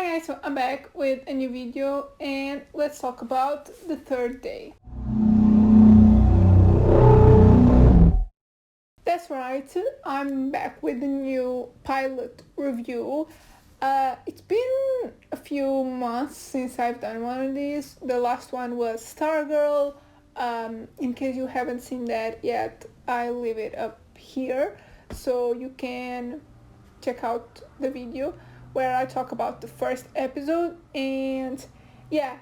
Hi guys, so I'm back with a new video and let's talk about the third day. That's right, I'm back with a new pilot review. It's been a few months since I've done one of these. The last one was Stargirl. In case you haven't seen that yet, I leave it up here so you can check out the video where I talk about the first episode. And yeah,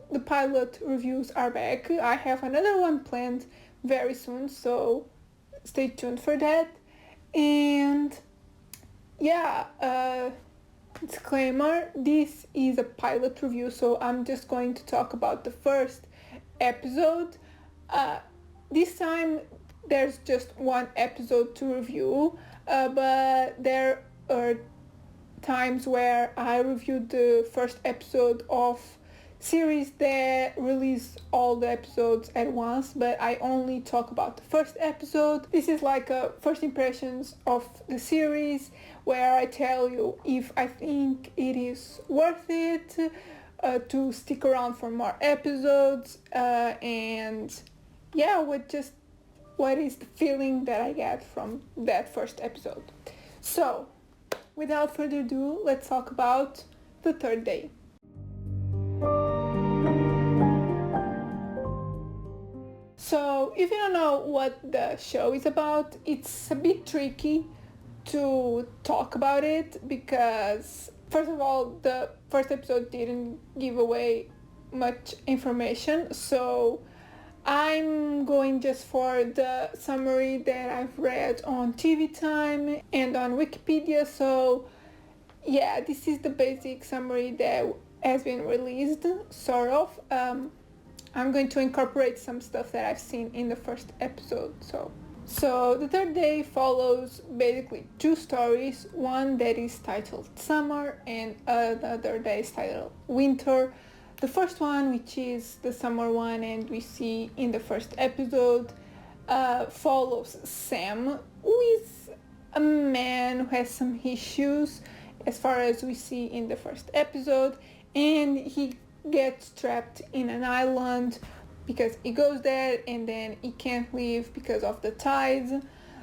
the pilot reviews are back. I have another one planned very soon, so stay tuned for that. And yeah, disclaimer, this is a pilot review, so I'm just going to talk about the first episode. This time there's just one episode to review, but there are times where I reviewed the first episode of series that release all the episodes at once, but I only talk about the first episode. This is like a first impressions of the series where I tell you if I think it is worth it to stick around for more episodes, and yeah, what is the feeling that I get from that first episode. So without further ado, let's talk about the third day. So if you don't know what the show is about, it's a bit tricky to talk about it because, first of all, the first episode didn't give away much information, so I'm going just for the summary that I've read on TV Time and on Wikipedia. So yeah, this is the basic summary that has been released, sort of. I'm going to incorporate some stuff that I've seen in the first episode. So the third day follows basically two stories, one that is titled Summer and another that is titled Winter. The first one, which is the summer one, and we see in the first episode, follows Sam, who is a man who has some issues as far as we see in the first episode, and he gets trapped in an island because he goes there and then he can't leave because of the tides,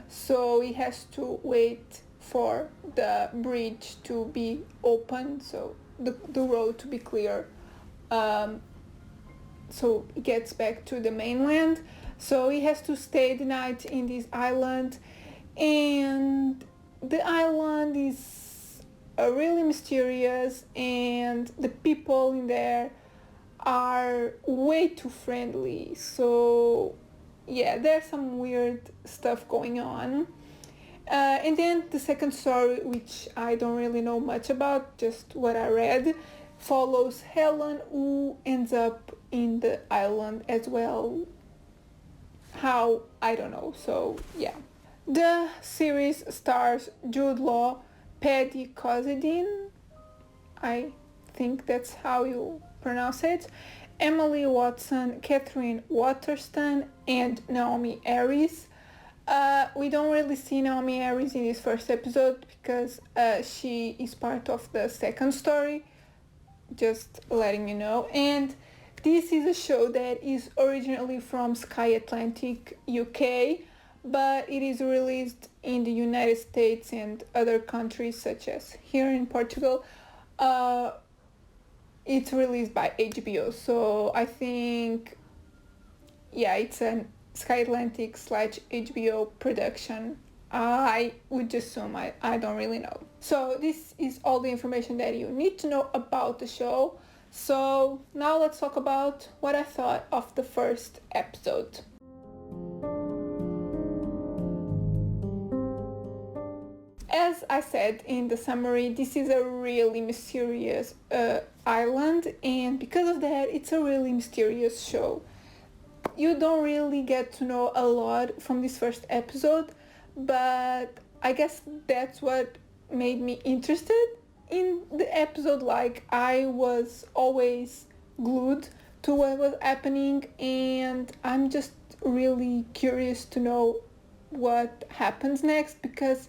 so he has to wait for the bridge to be open, so the road to be clear, so he gets back to the mainland. So he has to stay the night in this island, and the island is really mysterious, and the people in there are way too friendly. So yeah, there's some weird stuff going on. And then the second story, which I don't really know much about, just what I read, follows Helen, who ends up in the island as well. How? I don't know. So yeah. The series stars Jude Law, Paddy Considine, I think that's how you pronounce it, Emily Watson, Catherine Waterston, and Naomi Harris. We don't really see Naomi Harris in this first episode because she is part of the second story, just letting you know. And this is a show that is originally from Sky Atlantic UK, but it is released in the United States and other countries such as here in Portugal. It's released by HBO, so I think, yeah, it's a Sky Atlantic / HBO production. I would assume, I don't really know. So this is all the information that you need to know about the show. So now let's talk about what I thought of the first episode. As I said in the summary, this is a really mysterious island, and because of that, it's a really mysterious show. You don't really get to know a lot from this first episode, but I guess that's what made me interested in the episode. Like, I was always glued to what was happening, and I'm just really curious to know what happens next, because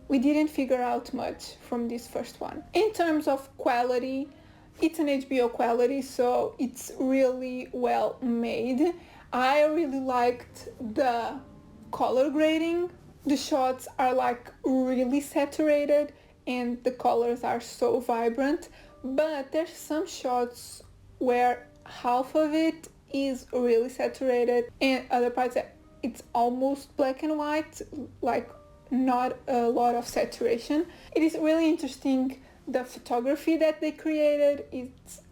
we didn't figure out much from this first one. In terms of quality, it's an HBO quality, so it's really well made. I really liked the color grading. The shots are like really saturated and the colors are so vibrant, but there's some shots where half of it is really saturated and other parts it's almost black and white, like not a lot of saturation. It is really interesting, the photography that they created. It's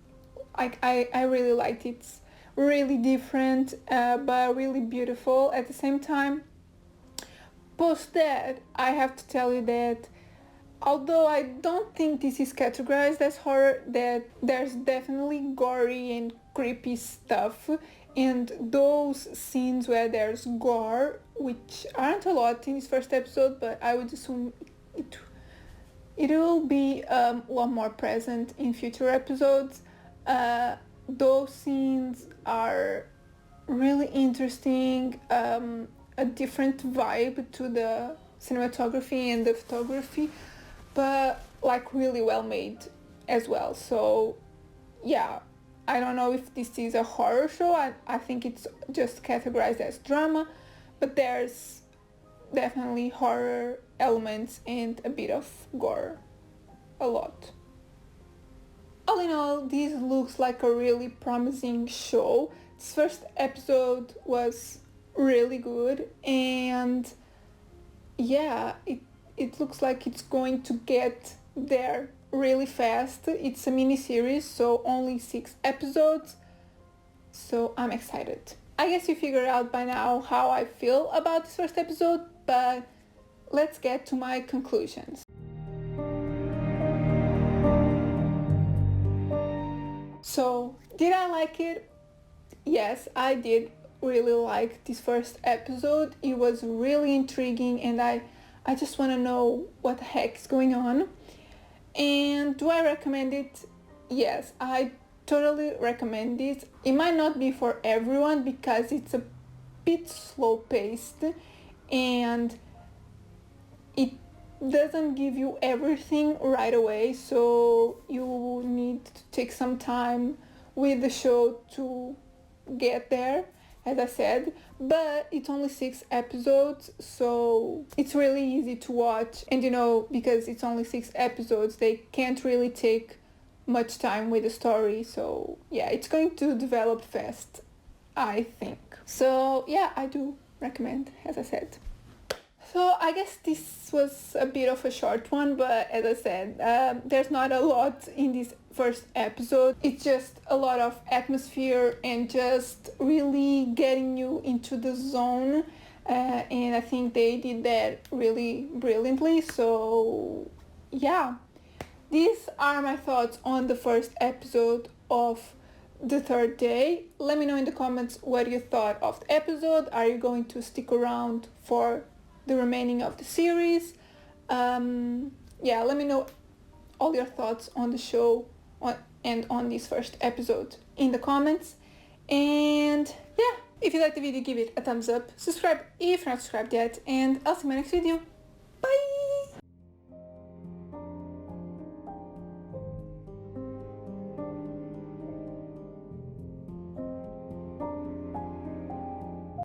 I really liked it. It's really different, but really beautiful at the same time. Post that, I have to tell you that although I don't think this is categorized as horror, that there's definitely gory and creepy stuff, and those scenes where there's gore, which aren't a lot in this first episode, but I would assume it will be a lot more present in future episodes. Those scenes are really interesting, a different vibe to the cinematography and the photography, but like really well made as well. So yeah, I don't know if this is a horror show. I think it's just categorized as drama, but there's definitely horror elements and a bit of gore, a lot. All in all, this looks like a really promising show. This first episode was really good, and yeah, it looks like it's going to get there really fast. It's a mini series, so only 6 episodes, so I'm excited. I guess you figured out by now how I feel about this first episode, but let's get to my conclusions. So, did I like it? Yes, I did really like this first episode. It was really intriguing and I just want to know what the heck is going on. And do I recommend it? Yes, I totally recommend it. It might not be for everyone because it's a bit slow paced and it doesn't give you everything right away, so you need to take some time with the show to get there, as I said. But it's only 6 episodes, so it's really easy to watch, and because it's only 6 episodes, they can't really take much time with the story, so yeah, it's going to develop fast, I think. So yeah, I do recommend, as I said. So I guess this was a bit of a short one, but as I said, there's not a lot in this first episode. It's just a lot of atmosphere and just really getting you into the zone, and I think they did that really brilliantly. So yeah, these are my thoughts on the first episode of The Third Day. Let me know in the comments what you thought of the episode. Are you going to stick around for the remaining of the series? Yeah, let me know all your thoughts on the show and on this first episode in the comments. And yeah, if you liked the video, give it a thumbs up, subscribe if you're not subscribed yet, and I'll see you in my next video.